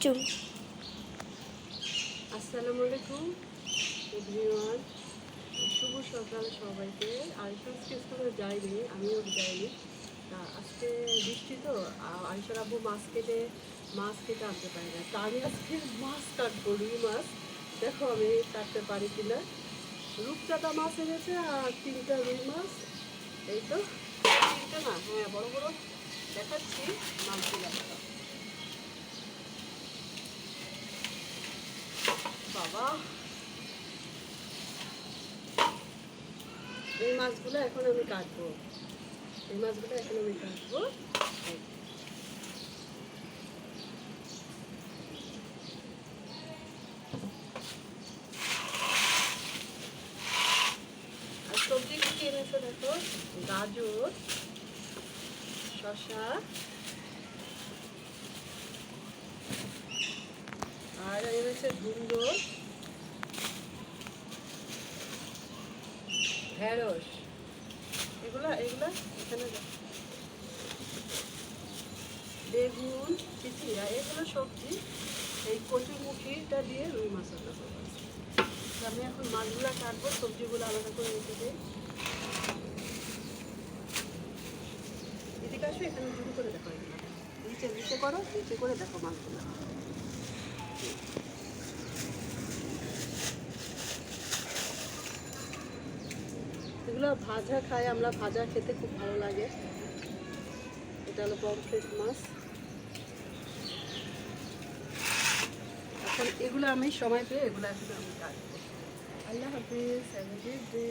চুপ। আসসালামু আলাইকুম এভরিওয়ান, শুভ সকাল সবাইকে। আরিশা স্কুলে যাইনি, আমিও যাইনি। তা আজকে বৃষ্টি তো, আরিশার আব্বু মাছ কেটে আনতে পারি না, তা আমি আজকে মাছ কাটবো, রুই মাছ। দেখো আমি কাটতে পারি কিনা। রূপচাঁদা মাছ এনেছে আর 3টা রুই মাছ। এই তো 3টা না, হ্যাঁ বড় বড় দেখাচ্ছি মাছগুলো। বাবা, এই মাছগুলো এখন আমি কাটবো। আর সবজি কি এনেছে দেখো, গাজর, শসা, আর এনেছে ধুন্দর, ঢেঁড়স। এগুলা এখানে বেগুন, চিচিড়া, এগুলো সবজি। এই কচুরমুখিটা দিয়ে রুই মাছ রান্না করবো। আমি এখন মাছগুলো কাটবো, সবজিগুলো আলাদা করে রেখে দিই। এদিকে আসো, এখানে শুরু করে দেখো, এগুলো নিচে করে দেখো মাছগুলো। এগুলো ভাজা খাই আমরা, ভাজা খেতে খুব ভালো লাগে। এটা হলো পমফ্রেট মাছ। এখন এগুলো আমি সময় পেয়ে এগুলো এখন আমি কাটবো। আল্লাহ হাফিজ, হ্যাভ এ গুড ডে।